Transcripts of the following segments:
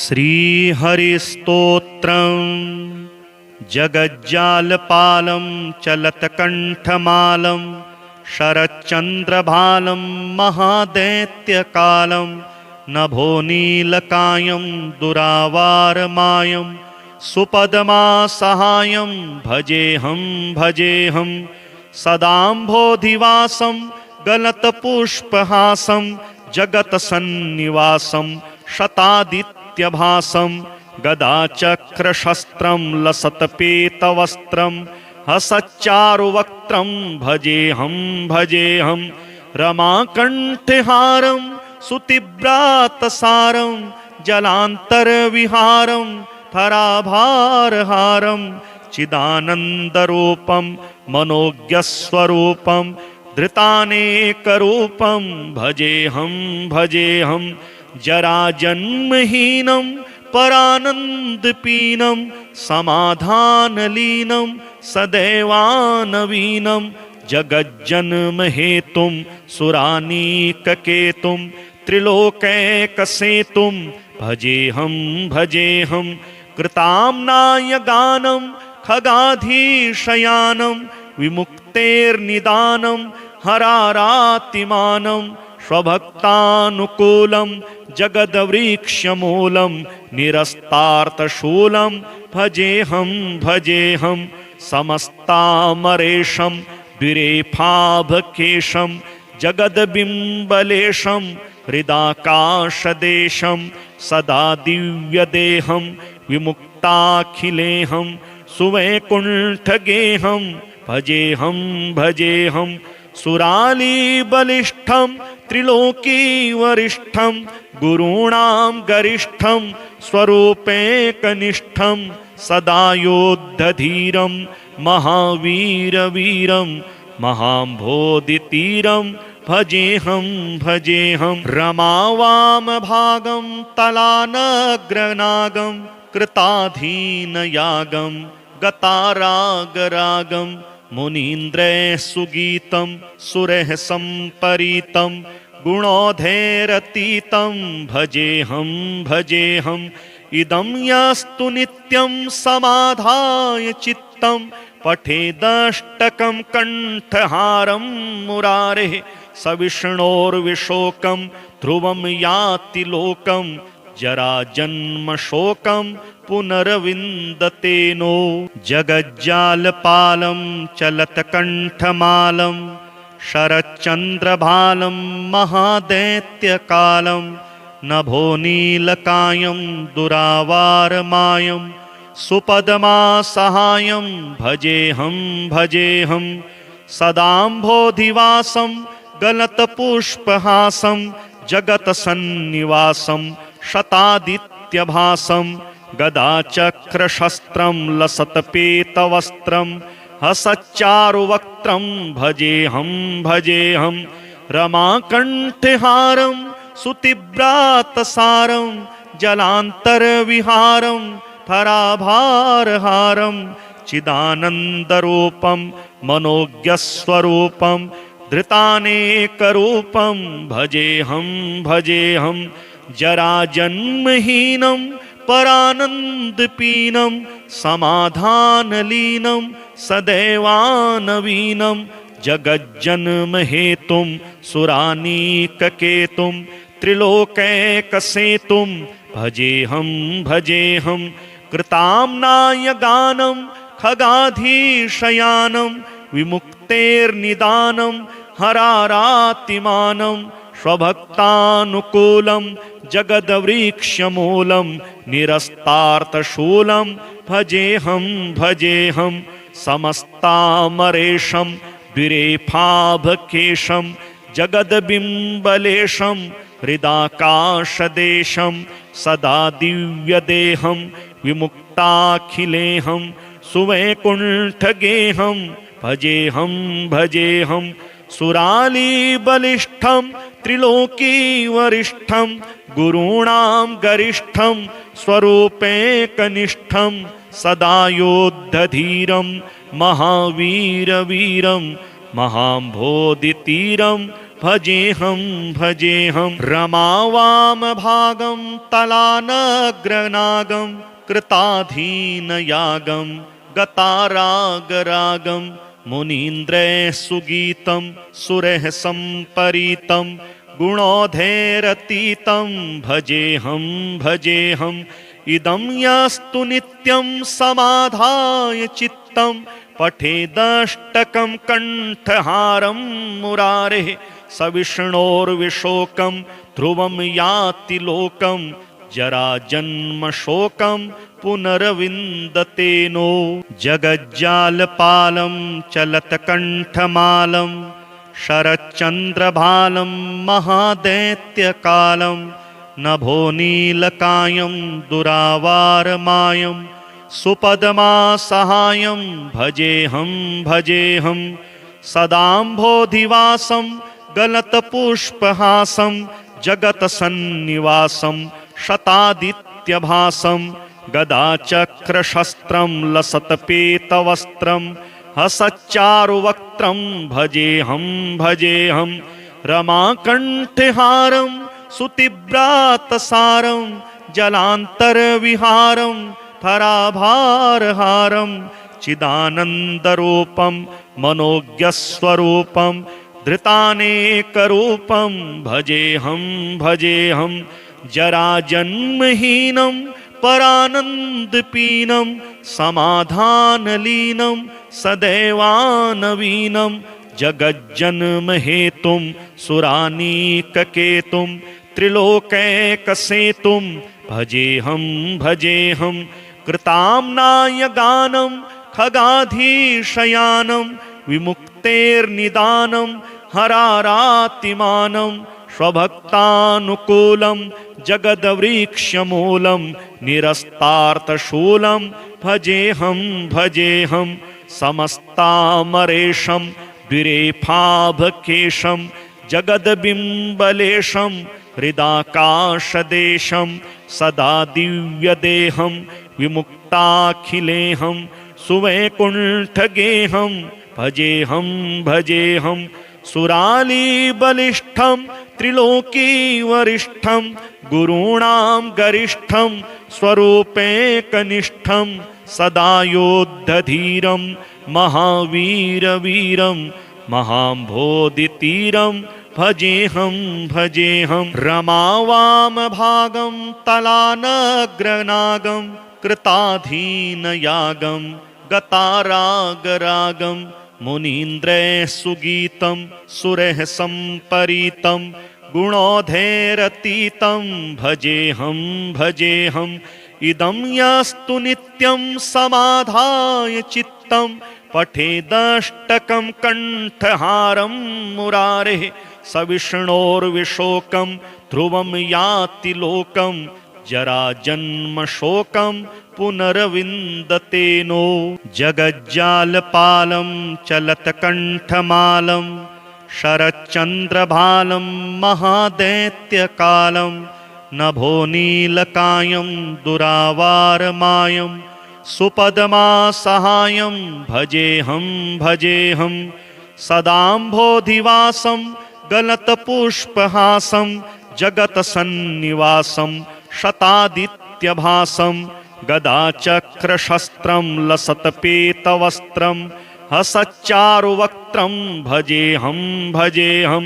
श्रीहरिस्तोत्रम् जगज्जालपालं चलत्कण्ठमालं शरच्चन्द्रभालं महादैत्यकालं नभोनीलकायं दुरावारमायं सुपदमासहायं भजेऽहं सदाम्भोधिवासं गलत्पुष्पहासं जगत्सन्निवासं शतादित्यभासं गदाचक्रशस्त्रं लसत्पीतवस्त्रं हसच्चारुवक्त्रं भजेऽहं रमाकण्ठहारं सुतीव्रातसारं जलान्तरविहारं धराभारहारं चिदानन्दरूपं मनोज्ञस्वरूपं धृतानेकरूपं भजेऽहं जराजन्महीनं परानन्दपीनं समाधानलीनं सदैवानवीनं जगज्जन्महेतुं सुरानीककेतुं त्रिलोकैकसेतुं भजेऽहं कृताम्नायगानं खगाधीशयानं विमुक्तेर्निदानं हरारातिमानं स्वभक्तानुकूलं जगद्वृक्षमूलं निरस्तार्थशूलं भजेऽहं समस्तामरेशं विरेफाभकेशं जगद्बिम्बलेशं हृदाकाशदेशं सदा दिव्यदेहं विमुक्ताखिलेहं सुवैकुण्ठगेहं भजेऽहं सुरालीबलिष्ठं त्रिलोकीवरिष्ठं गुरूणां गरिष्ठं स्वरूपैकनिष्ठं सदा योद्धधीरं महावीरवीरं महाम्भोधितीरं भजेऽहं रमावामभागं तलानग्रनागं कृताधीनयागं गतारागरागं मुनीन्द्रैः सुगीतं सुरैः सम्परीतं गुणोधैरतीतं भजेऽहं इदं यस्तु नित्यं समाधाय चित्तं पठेदष्टकं कण्ठहारं मुरारेः सविष्णोर्विशोकं ध्रुवं याति लोकं जराजन्मशोकं पुनर्विन्दते नो जगज्जालपालं चलत्कण्ठमालं शरच्चन्द्रभालं महादैत्यकालं नभोनीलकायं दुरावारमायं सुपदमासहायं भजेऽहं सदाम्भोधिवासं गलत्पुष्पहासं जगत्सन्निवासं शतादित्यभासं गदाचक्रशस्त्रं लसत्पीतवस्त्रं हसच्चारुवक्त्रं भजेऽहं रमाकण्ठहारं सुतीव्रातसारं जलान्तरविहारं धराभारहारं चिदानन्दरूपं मनोज्ञस्वरूपं धृतानेकरूपं भजेऽहं जराजन्महीनं परानन्दपीनं समाधानलीनं सदैवानवीनं जगज्जन्महेतुं सुरानीककेतुं त्रिलोकैकसेतुं भजेऽहं कृताम्नायगानं खगाधीशयानं विमुक्तेर्निदानं हरारातिमानं स्वभक्तानुकूलं जगद्वृक्षमूलं निरस्तार्थशूलं भजेऽहं समस्तामरेशं विरेफाभकेशं जगद्बिम्बलेशं हृदाकाशदेशं सदा दिव्यदेहं विमुक्ताखिलेहं सुवैकुण्ठगेहं भजेऽहं सुरालीबलिष्ठं त्रिलोकीवरिष्ठं गुरूणां गरिष्ठं स्वरूपैकनिष्ठं सदा योद्धधीरं महावीरवीरं महाम्भोधितीरं भजेऽहं भजेऽहं रमावामभागं तलानग्रनागं कृताधीनयागं गतारागरागं मुनीन्द्रैः सुगीतं सुरैः सम्परीतं गुणोधैरतीतं भजेऽहं भजेऽहम् इदं यस्तु नित्यं समाधाय चित्तं पठेदष्टकं कण्ठहारं मुरारेः स विष्णोर्विशोकं ध्रुवं याति लोकं जराजन्मशोकं पुनर्विन्दते नो जगज्जालपालं चलत्कण्ठमालं शरच्चन्द्रभालं महादैत्यकालं नभो नीलकायं दुरावारमायं सुपदमासहायं भजेऽहं भजेऽहं सदाम्भोधिवासं गलतपुष्पहासं जगत्सन्निवासं शतादित्यभासं गदाचक्रशस्त्रं लसत्पेतवस्त्रं हसच्चारुवक्त्रं भजेऽहं भजेऽहं रमाकण्ठहारं सुतीव्रातसारं जलान्तरविहारं धराभारहारं चिदानन्दरूपं मनोज्ञस्वरूपं धृतानेकरूपं भजेऽहं भजेऽहं जराजन्महीनं परानन्दपीनं समाधानलीनं सदैवानवीनं जगज्जन्महेतुं सुरानीककेतुं त्रिलोकैकसेतुं भजेऽहं भजेऽहं कृताम्नायगानं खगाधीशयानं विमुक्तेर्निदानं हरारातिमानं स्वभक्तानुकूलं जगद्वृक्षमूलं निरस्तार्थशूलं भजेऽहं भजेऽहं समस्तामरेशं द्विरेफाभकेशं जगद्बिम्बलेशं हृदाकाशदेशं सदा दिव्यदेहं विमुक्ताखिलेहं सुवैकुण्ठगेहं भजेऽहं भजेऽहं सुरालीबलिष्ठं त्रिलोकीवरिष्ठं गुरूणां गरिष्ठं स्वरूपैकनिष्ठं सदा योद्धधीरं महावीरवीरं महाम्भोधितीरं भजेऽहं भजेऽहं रमावामभागं तलानग्रनागं कृताधीनयागं गतारागरागं मुनीन्द्रैः सुगीतं सुरैः सम्परीतं गुणोधैरतीतं भजेऽहं भजेऽहम् इदं यस्तु नित्यं समाधाय चित्तं पठेदष्टकं कण्ठहारं मुरारेः स विष्णोर्विशोकं ध्रुवं याति लोकं जराजन्मशोकं पुनर्विन्दते नो जगज्जालपालं चलत्कण्ठमालं शरच्चन्द्रभालं महादैत्यकालं नभो नीलकायं दुरावारमायं सुपदमासहायं भजेऽहं भजेऽहं सदाम्भोधिवासं गलतपुष्पहासं जगत्सन्निवासं शतादित्यभासं गदाचक्रशस्त्रं लसत्पेतवस्त्रं हसच्चारुवक्त्रं भजेऽहं भजेऽहं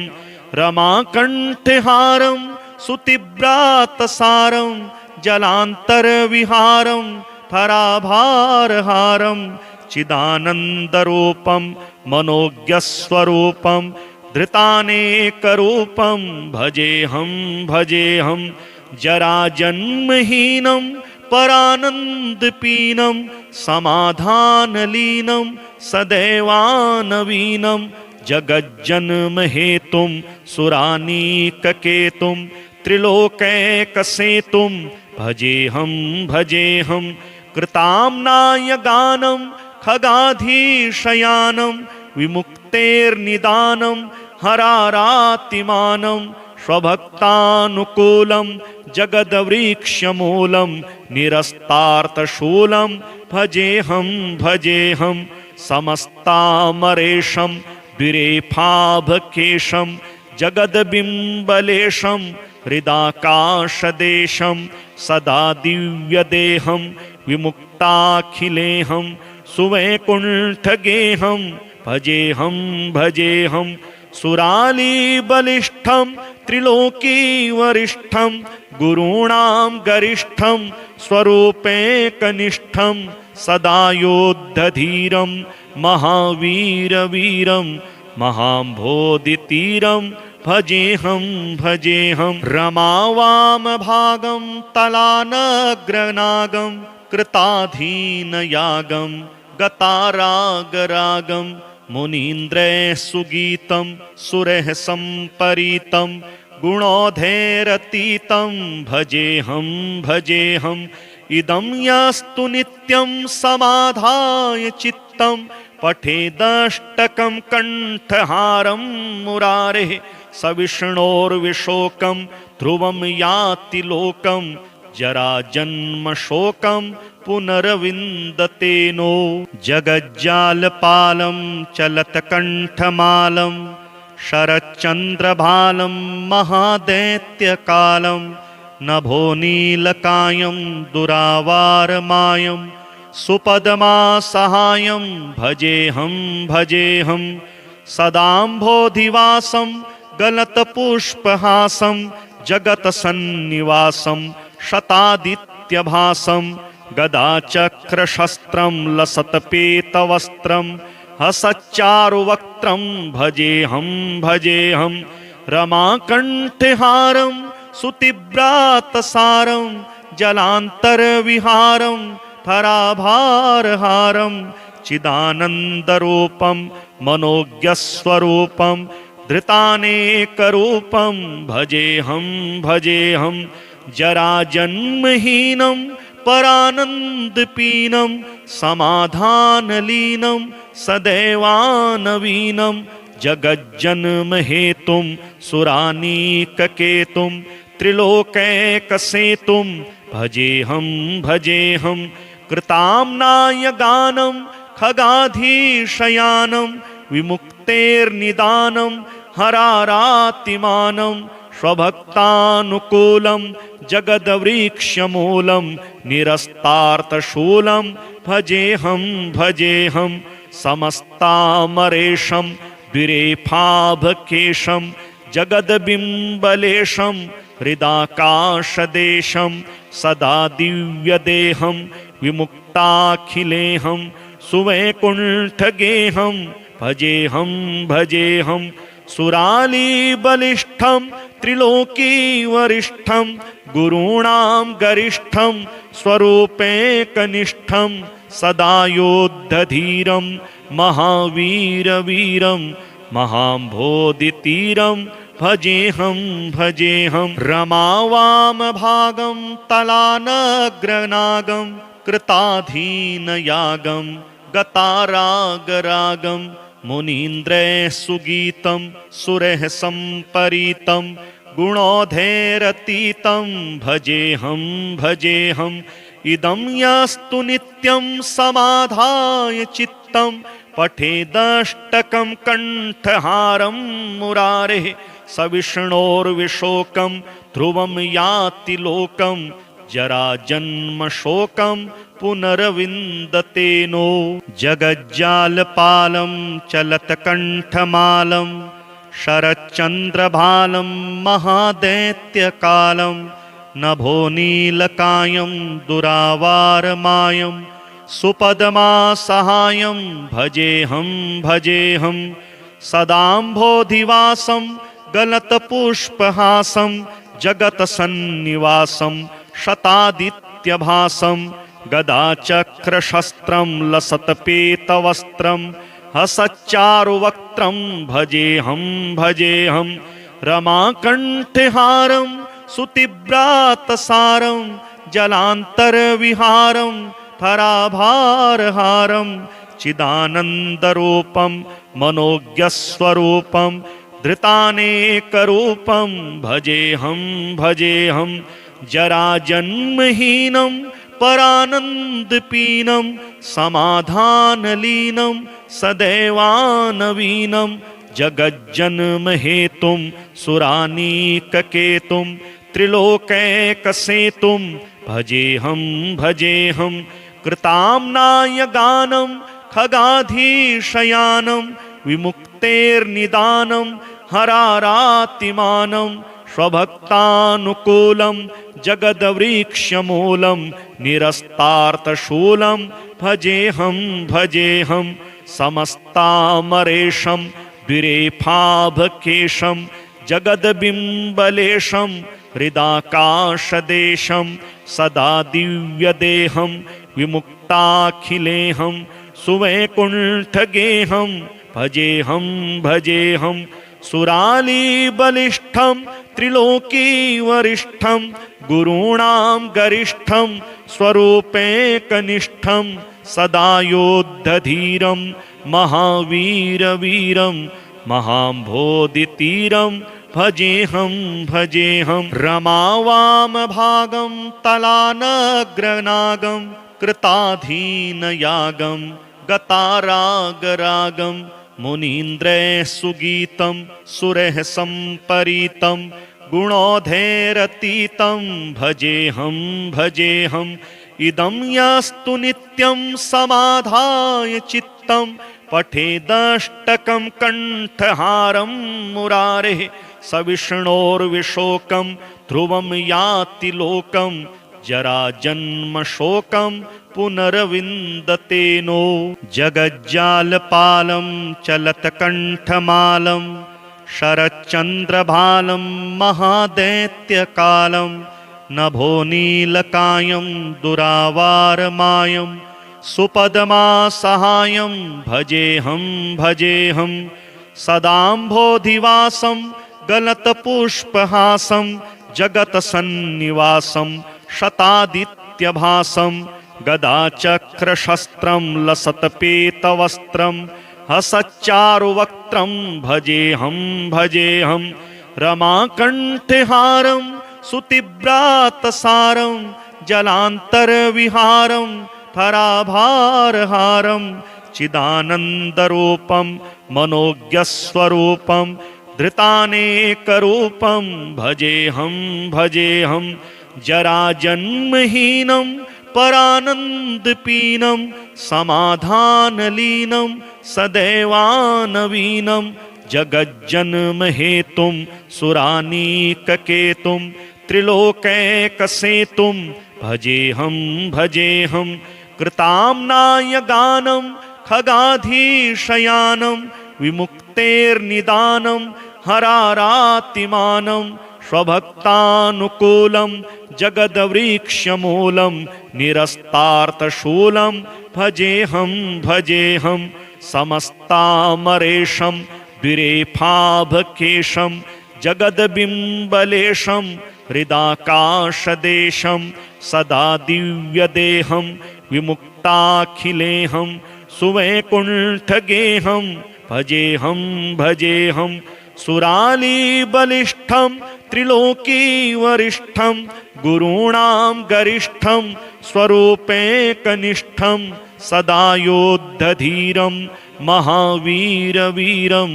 रमाकण्ठहारं सुतीव्रातसारं जलान्तरविहारं धराभारहारं चिदानन्दरूपं मनोज्ञस्वरूपं धृतानेकरूपं भजेऽहं भजेऽहं जराजन्महीनं परानन्दपीनं समाधानलीनं सदैवानवीनं जगज्जन्महेतुं सुरानीककेतुं त्रिलोकैकसेतुं भजेऽहं भजेऽहं कृताम्नायगानं खगाधीशयानं विमुक्तेर्निदानं हरारातिमानं स्वभक्तानुकूलं जगद्वृक्षमूलं निरस्तार्थशूलं भजेऽहं भजेऽहं समस्तामरेशं द्विरेफाभकेशं जगद्बिम्बलेशं हृदाकाशदेशं सदा दिव्यदेहं विमुक्ताखिलेहं सुवैकुण्ठगेहं भजेहं भजेहं सुरालीबलिष्ठं त्रिलोकीवरिष्ठं गुरूणां गरिष्ठं स्वरूपैकनिष्ठं सदा योद्धधीरं महावीरवीरं महाम्भोधितीरं भजेहं भजेहं रमावामभागं तलानग्रनागं कृताधीनयागं गतारागरागं मुनीन्द्रैः सुगीतं सुरैः सम्परीतं गुणोधैरतीतं भजेहं भजेहं इदं यस्तु नित्यं समाधाय चित्तं पठेदष्टकं कण्ठहारं मुरारेः स विष्णोर्विशोकं ध्रुवं याति लोकं जराजन्मशोकं पुनर्विन्दते नो जगज्जालपालं चलत्कण्ठमालं शरच्चन्द्रभालं महादैत्यकालं नभोनीलकायं दुरावारमायं सुपदमासहायं भजेहं भजेहं सदाम्भोधिवासं गलतपुष्पहासं जगत्सन्निवासं शतादित्यभासं गदाचक्रशस्त्रं लसत्पीतवस्त्रं हसच्चारुवक्त्रं भजेहं भजेहं रमाकण्ठहारं सुतीव्रातसारं जलान्तरविहारं धराभारहारं चिदानन्दरूपं मनोज्ञस्वरूपं धृतानेकरूपं भजेहं भजेहं जराजन्महीनं परानन्दपीनं समाधानलीनं सदैवानवीनं जगज्जन्महेतुं सुरानीककेतुं त्रिलोकैकसेतुं भजेहं भजेहं कृताम्नायगानं खगाधीशयानं विमुक्तेर्निदानं हरारातिमानं स्वभक्तानुकूलं जगद्वृक्षमूलं निरस्तार्थशूलं भजेहं भजेहं समस्तामरेशं द्विरेफाभकेशं जगद्बिम्बलेशं हृदाकाशदेशं सदा दिव्यदेहं विमुक्ताखिलेहं सुवैकुण्ठगेहं भजेहं भजेहं सुरालीबलिष्ठं त्रिलोकीवरिष्ठं गुरूणां गरिष्ठं स्वरूपैकनिष्ठं सदा योद्धधीरं महावीरवीरं महाम्भोधितीरं भजेहं भजेहं रमावामभागं तलानग्रनागं कृताधीनयागं गतारागरागं मुनीन्द्रैः सुगीतं सुरैः सम्परीतं गुणोधैरतीतं भजेहं भजेहं इदं यस्तु नित्यं समाधाय चित्तं पठेदष्टकं कण्ठहारं मुरारेः स विष्णोर्विशोकं ध्रुवं याति लोकं जराजन्मशोकं पुनर्विन्दते नो जगज्जालपालं चलत्कण्ठमालं शरच्चन्द्रभालं महादैत्यकालं नभोनीलकायं दुरावारमायं सुपदमासहायं भजेहं भजेहं सदाम्भोधिवासं गलतपुष्पहासं जगत्सन्निवासं शतादित्यभासं गदाचक्रशस्त्रं लसत्पीतवस्त्रं हसच्चारुवक्त्रं भजेहं भजेहं रमाकण्ठहारं सुतीव्रातसारं जलान्तरविहारं धराभारहारं चिदानन्दरूपं मनोज्ञस्वरूपं धृतानेकरूपं भजेहं भजेहं जराजन्महीनं परानन्दपीनं समाधानलीनं सदैवानवीनं जगज्जन्महेतुं सुरानीककेतुं त्रिलोकैकसेतुं भजेऽहं भजेऽहं कृताम्नाय गानं खगाधीशयानं विमुक्तेर्निदानं हरारातिमानं स्वभक्तानुकूलं जगद्वृक्षमूलं निरस्तार्थशूलं भजेऽहं भजेऽहं समस्तामरेशं द्विरेफाभकेशं जगद्बिम्बलेशं हृदाकाशदेशं सदा दिव्यदेहं विमुक्ताखिलेहं सुवैकुण्ठगेहं भजेऽहं भजेऽहं सुरालीबलिष्ठं त्रिलोकीवरिष्ठं गुरूणां गरिष्ठं स्वरूपैकनिष्ठं सदा योद्धधीरं महावीरवीरं महाम्भोधितीरं भजेऽहं भजेऽहं रमावामभागं तलानग्रनागं कृताधीनयागं गतारागरागं मुनीन्द्रैः सुगीतं सुरैः सम्परीतं गुणोधैरतीतं भजेऽहं भजेऽहं इदं यस्तु नित्यं समाधाय चित्तं पठेदष्टकं कण्ठहारं मुरारेः सविष्णोर्विशोकं ध्रुवं याति लोकं जराजन्मशोकं पुनर्विन्दते नो जगज्जालपालं चलत्कण्ठमालं शरच्चन्द्रभालं महादैत्यकालं नभोनीलकायं दुरावारमायं सुपदमासहायं भजेऽहं भजेऽहं सदाम्भोधिवासं गलतपुष्पहासं जगत्सन्निवासं शतादित्यभासं गदाचक्रशस्त्रं लसत्पीतवस्त्रं हसच्चारुवक्त्रं भजेऽहं भजेऽहं रमाकण्ठहारं सुतीव्रातसारं जलान्तरविहारं धराभारहारं चिदानन्दरूपं मनोज्ञस्वरूपं धृतानेकरूपं भजेऽहं भजेऽहं जराजन्महीनं परानन्दपीनं समाधानलीनं सदैवानवीनं जगज्जन्महेतुं सुरानीककेतुं त्रिलोकैकसेतुं भजेऽहं भजेऽहं कृताम्नाय गानं खगाधीशयानं विमुक्तेर्निदानं हरारातिमानं स्वभक्तानुकूलं जगद्वृक्षमूलं निरस्तार्थशूलं भजेऽहं भजेऽहं समस्तामरेशं द्विरेफाभकेशं जगद्बिम्बलेशं हृदाकाशदेशं सदा दिव्यदेहं विमुक्ताखिलेहं सुवैकुण्ठगेहं भजेऽहं भजेऽहं सुरालीबलिष्ठं त्रिलोकीवरिष्ठं गुरूणां गरिष्ठं स्वरूपैकनिष्ठं सदा योद्धधीरं महावीरवीरं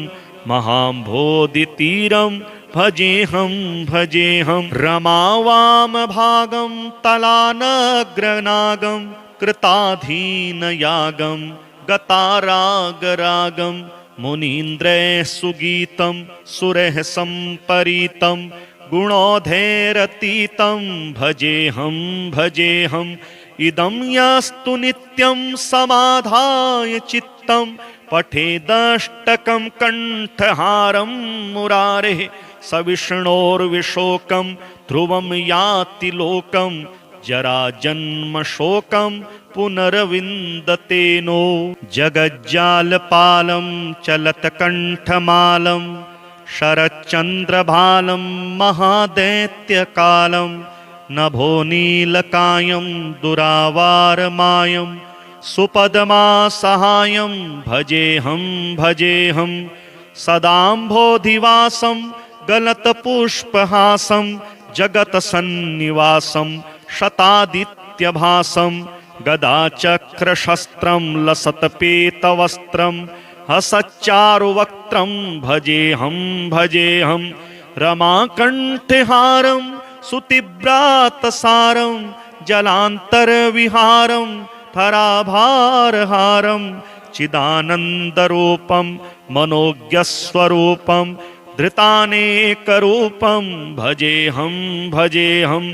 महाम्भोधितीरं भजेऽहं भजेऽहं रमावामभागं तलानग्रनागं कृताधीनयागं गतारागरागं मुनीन्द्रैः सुगीतं सुरैः सम्परीतं गुणोधैरतीतं भजेऽहं भजेऽहं इदं यस्तु नित्यं समाधाय चित्तं पठेदष्टकं कण्ठहारं मुरारेः सविष्णोर्विशोकं ध्रुवं याति लोकं जराजन्मशोकं पुनर्विन्दते नो जगज्जालपालं चलत्कण्ठमालं शरच्चन्द्रभालं महादैत्यकालं नभोनीलकायं दुरावारमायं सुपदमासहायं भजेऽहं भजेऽहं सदाम्भोधिवासं गलतपुष्पहासं जगत्सन्निवासं शतादित्यभासं गदाचक्रशस्त्रं लसत्पीतवस्त्रं हसच्चारुवक्त्रं भजेऽहं रमाकण्ठहारं सुतीव्रातसारं जलान्तरविहारं धराभारहारं चिदानन्दरूपं मनोज्ञस्वरूपं धृतानेकरूपं भजेऽहं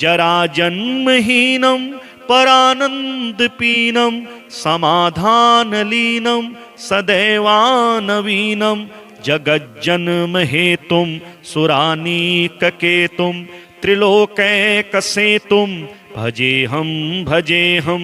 जराजन्महीनं परानन्दपीनं समाधानलीनं सदैवानवीनं जगज्जन्महेतुं सुरानीककेतुं त्रिलोकैकसेतुं भजेऽहं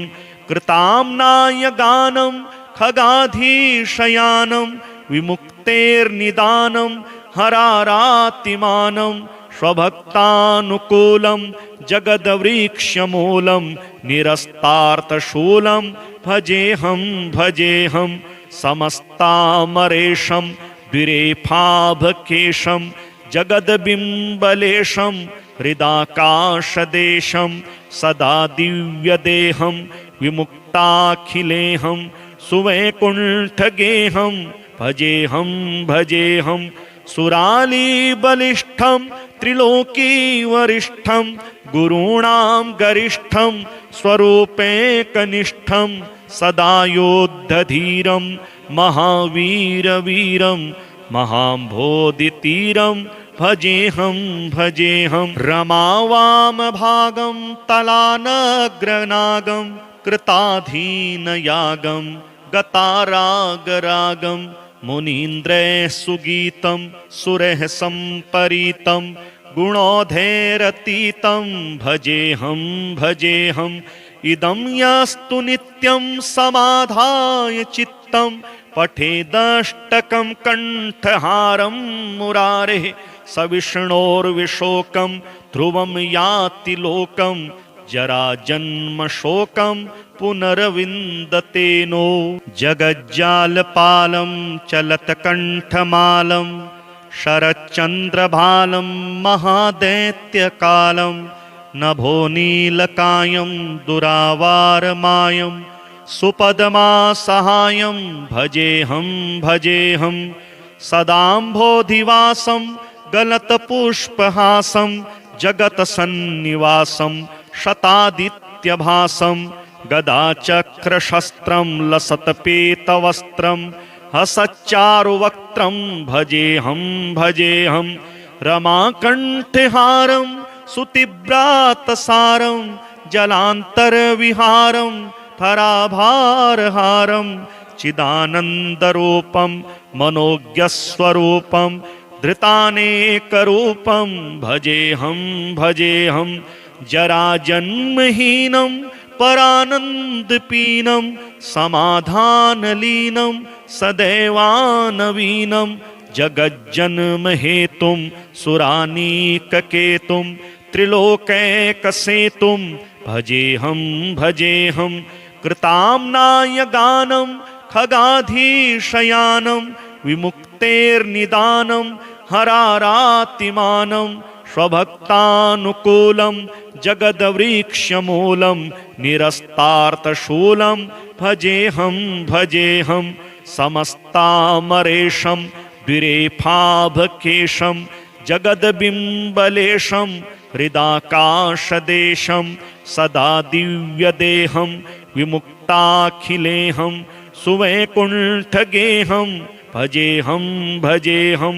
कृताम्नायगानं खगाधीशयानं विमुक्तेर्निदानं हरारातिमानं स्वभक्तानुकूलं जगद्वृक्षमूलं निरस्तार्थशूलं भजेऽहं समस्तामरेशं द्विरेफाभकेशं जगद्बिम्बलेशं हृदाकाशदेशं सदा दिव्यदेहं विमुक्ताखिलेहं सुवैकुण्ठगेहं भजेऽहं सुरालीबलिष्ठं त्रिलोकीवरिष्ठं गुरूणां गरिष्ठं स्वरूपैकनिष्ठं सदा योद्धधीरं महावीरवीरं महाम्भोधितीरं भजेऽहं रमावामभागं तलानग्रनागं कृताधीनयागं गतारागरागं मुनीन्द्रैः सुगीतं सुरैः सम्परीतं गुणोधैरतीतं भजेऽहं इदं यस्तु नित्यं समाधाय चित्तं पठेदष्टकं कण्ठहारं मुरारेः सविष्णोर्विशोकं ध्रुवं याति लोकं जराजन्मशोकं पुनर्विन्दते नो जगज्जालपालं चलत्कण्ठमालं शरच्चन्द्रभालं महादैत्यकालं नभोनीलकायं दुरावारमायं सुपदमासहायं भजेऽहं सदाम्भोधिवासं गलतपुष्पहासं जगत्सन्निवासं शतादित्यभासं गदाचक्रशस्त्रं लसत्पीतवस्त्रं हसच्चारुवक्त्रं भजेऽहं रमाकण्ठहारं सुतीव्रातसारं जलान्तरविहारं धराभारहारं चिदानन्दरूपं मनोज्ञस्वरूपं धृतानेकरूपं भजेऽहं जराजन्महीनं परानन्दपीनं समाधानलीनं सदैवानवीनं जगज्जन्महेतुं सुरानीककेतुं त्रिलोकैकसेतुं भजेऽहं कृताम्नायगानं खगाधीशयानं विमुक्तेर्निदानं हरारातिमानं स्वभक्तानुकूलं जगद्वृक्षमूलं निरस्तार्थशूलं भजेऽहं समस्तामरेशं द्विरेफाभकेशं जगद्बिम्बलेशं हृदाकाशदेशं सदा दिव्यदेहं विमुक्ताखिलेहं सुवैकुण्ठगेहं भजेऽहं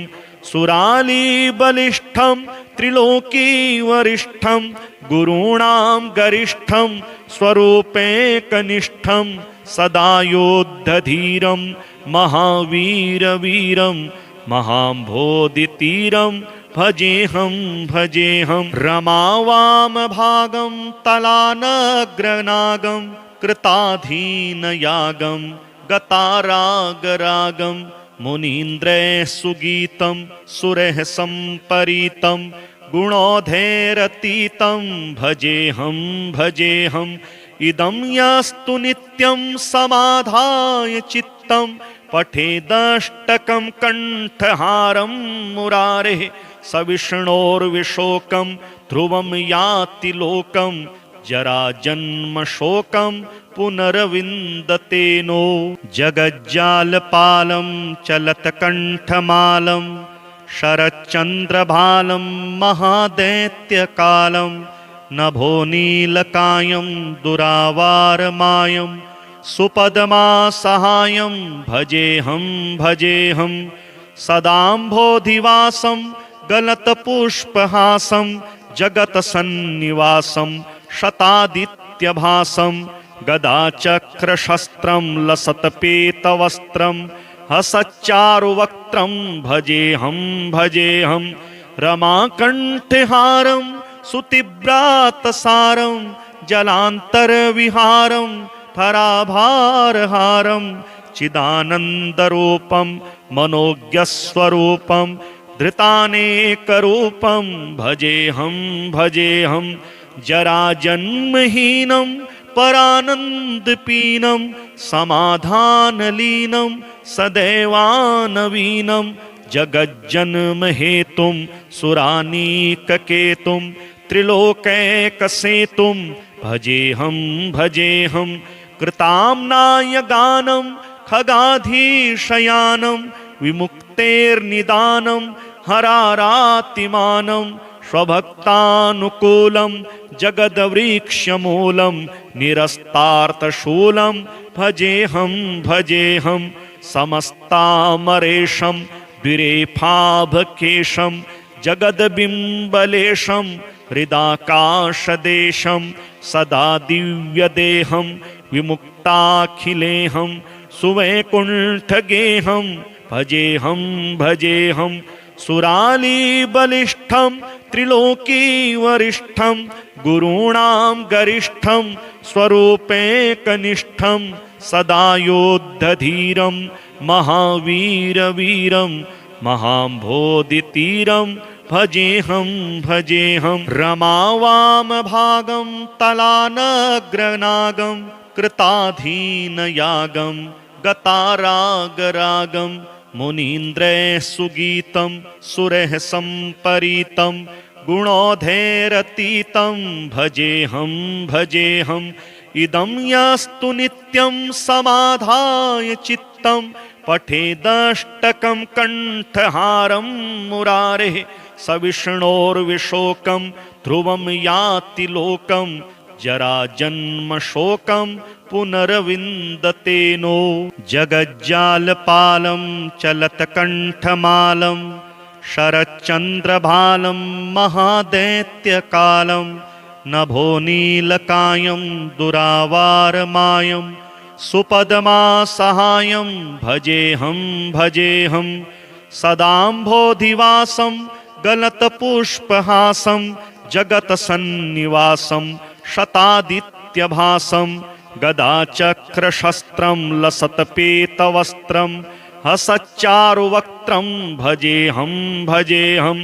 सुरालीबलिष्ठं त्रिलोकीवरिष्ठं गुरूणां गरिष्ठं स्वरूपैकनिष्ठं सदा योद्धधीरं महावीरवीरं महाम्भोधितीरं भजेऽहं रमावामभागं तलानग्रनागं कृताधीनयागं गतारागरागं मुनीन्द्रैः सुगीतं सुरैः सम्परीतं गुणोधैरतीतं भजेऽहं इदं यस्तु नित्यं समाधाय चित्तं पठेदष्टकं कण्ठहारं मुरारेः सविष्णोर्विशोकं ध्रुवं याति लोकं जरा जन्म शोकं पुनर्विन्दते नो। जगज्जालपालं चलत्कण्ठमालं शरच्चन्द्रभालं महादैत्यकालं नभोनीलकायं दुरावारमायं सुपदमासहायं भजेऽहं सदाम्भोधिवासं गलत्पुष्पहासं जगत्सन्निवासं शतादित्यभासं गदाचक्रशस्त्रं लसत्पीतवस्त्रं हसच्चारुवक्त्रं भजेऽहं रमाकण्ठहारं सुतीव्रातसारं जलान्तरविहारं धराभारहारं चिदानन्दरूपं मनोज्ञस्वरूपं धृतानेकरूपं भजेऽहं जराजन्महीनं परानन्दपीनं समाधानलीनं सदैवानवीनं जगज्जन्महेतुं सुरानीककेतुं त्रिलोकैकसेतुं भजेऽहं कृताम्नाय गानं खगाधीशयानं विमुक्तेर्निदानं हरारातिमानं स्वभक्तानुकूलं जगद्वृक्षमूलं निरस्तार्थशूलं भजेऽहं समस्तामरेशं द्विरेफाभकेशं जगद्बिम्बलेशं हृदाकाशदेशं सदा दिव्यदेहं विमुक्ताखिलेहं सुवैकुण्ठगेहं भजेऽहं सुरालीबलिष्ठं त्रिलोकीवरिष्ठं गुरूणां गरिष्ठं स्वरूपैकनिष्ठं सदा योद्धधीरं महावीरवीरं महाम्भोधितीरं भजेऽहं रमावामभागं तलानग्रनागं कृताधीनयागं गतारागरागं मुनीन्द्रैः सुगीतं सुरैः सम्परीतं गुणोधैरतीतं भजेऽहं इदं यास्तु नित्यं समाधाय चित्तं पठेदष्टकं कण्ठहारं मुरारेः सविष्णोर्विशोकं ध्रुवं याति लोकं जराजन्मशोकं पुनर्विन्दते नो। जगज्जालपालं चलत्कण्ठमालं शरच्चन्द्रभालं महादैत्यकालं नभोनीलकायं दुरावारमायं सुपदमासहायं भजेऽहं सदाम्भोधिवासं गलत्पुष्पहासं जगत्सन्निवासं शतादित्यभासं गदाचक्रशस्त्रं लसत्पीतवस्त्रं हसच्चारुवक्त्रं भजेऽहं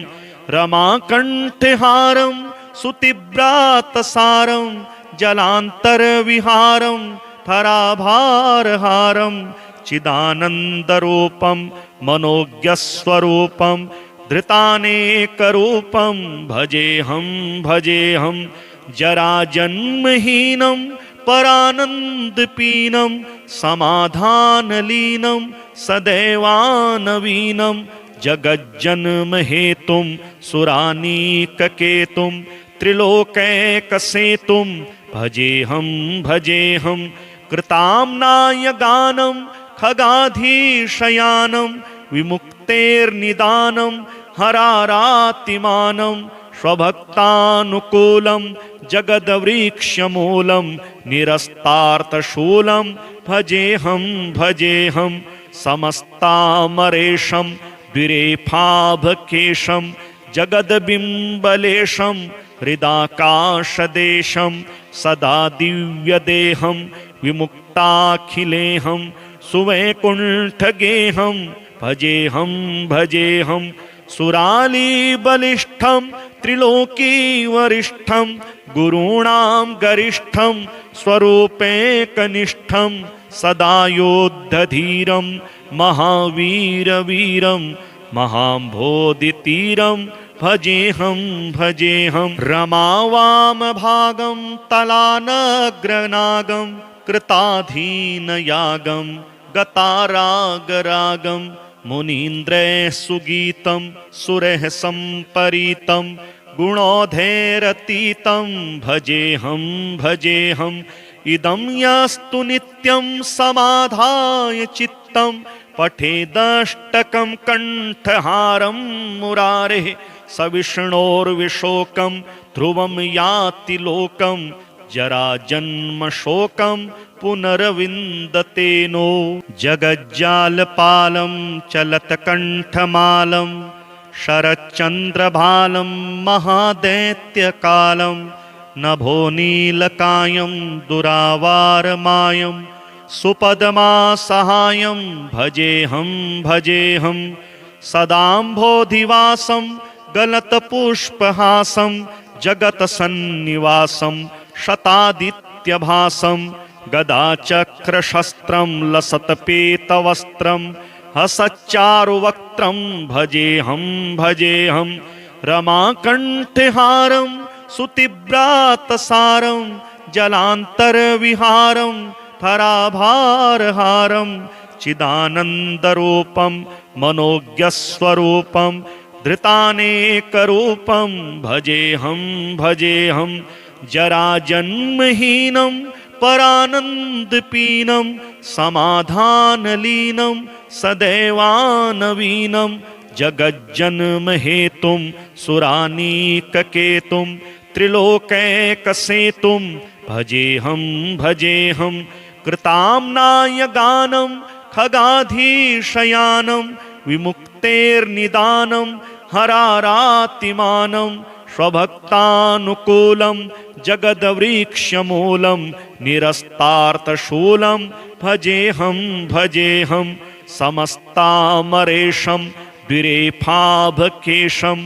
रमाकण्ठहारं सुतीव्रातसारं जलान्तरविहारं धराभारहारं चिदानन्दरूपं मनोज्ञस्वरूपं धृतानेकरूपं भजेऽहं जराजन्महीनं परानन्दपीनं समाधानलीनं सदैवानवीनं जगज्जन्महेतुं सुरानीककेतुं त्रिलोकैकसेतुं भजेऽहं कृताम्नाय गानं खगाधीशयानं विमुक्तेर्निदानं हरारातिमानं स्वभक्तानुकूलं जगद्वृक्षमूलं निरस्तार्थशूलं भजेऽहं समस्तामरेशं द्विरेफाभकेशं जगद्बिम्बलेशं हृदाकाशदेशं सदा दिव्यदेहं विमुक्ताखिलेहं सुवैकुण्ठगेहं भजेऽहं सुरालीबलिष्ठं त्रिलोकीवरिष्ठं गुरूणां गरिष्ठं स्वरूपैकनिष्ठं सदा योद्धधीरं महावीरवीरं महाम्भोधितीरं भजेऽहं रमावामभागं तलानग्रनागं कृताधीनयागं गतारागरागं मुनीन्द्रैः सुगीतं सुरैः सम्परीतं गुणोधैरतीतं भजेऽहं इदं यस्तु नित्यं समाधाय चित्तं पठेदष्टकं कण्ठहारं मुरारेः स विष्णोर्विशोकं ध्रुवं याति लोकं जराजन्मशोकं पुनर्विन्दते नो जगज्जालपालं चलत्कण्ठमालं शरच्चन्द्रभालं महादैत्यकालं नभो नीलकायं दुरावारमायं सुपदमासहायं भजेऽहं सदाम्भोधिवासं गलतपुष्पहासं जगत्सन्निवासं शतादित्यभासं गदाचक्रशस्त्रं लसत्पेतवस्त्रं हसच्चारुवक्त्रं भजेऽहं रमाकण्ठहारं सुतीव्रातसारं जलान्तरविहारं धराभारहारं चिदानन्दरूपं मनोज्ञस्वरूपं धृतानेकरूपं भजेऽहं जराजन्महीनं परानन्दपीनं समाधानलीनं सदैवानवीनं जगज्जन्महेतुं सुरानीककेतुं त्रिलोकैकसेतुं भजेऽहं कृताम्नाय गानं खगाधीशयानं विमुक्तेर्निदानं हरारातिमानं स्वभक्तानुकूलं जगद्वृक्षमूलं निरस्तार्थशूलं भजेऽहं समस्तामरेशं द्विरेफाभकेशं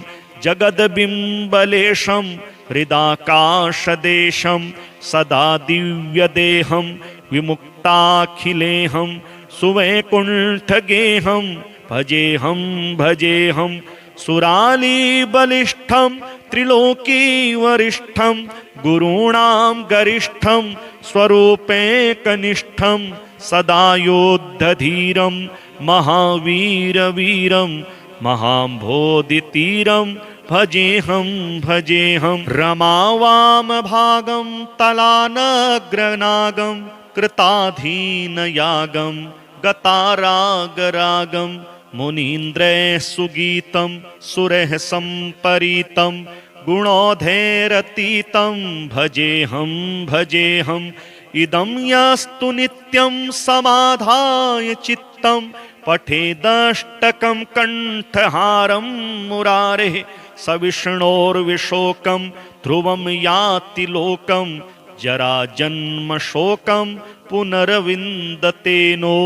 जगद्बिम्बलेशं हृदाकाशदेशं सदा दिव्यदेहं विमुक्ताखिलेहं सुवैकुण्ठगेहं भजेऽहं सुरालीबलिष्ठं त्रिलोकीवरिष्ठं गुरूणां गरिष्ठं स्वरूपैकनिष्ठं सदा योद्धधीरं महावीरवीरं महाम्भोधितीरं भजेऽहं रमावामभागं तलानग्रनागं कृताधीनयागं गतारागरागं मुनीन्द्रैः सुगीतं सुरैः सम्परीतं गुणोधैरतीतं भजेऽहं इदं यस्तु नित्यं समाधाय चित्तं पठेदष्टकं कण्ठहारं मुरारेः स विष्णोर्विशोकं ध्रुवं याति लोकं जराजन्मशोकं पुनर्विन्दते नो।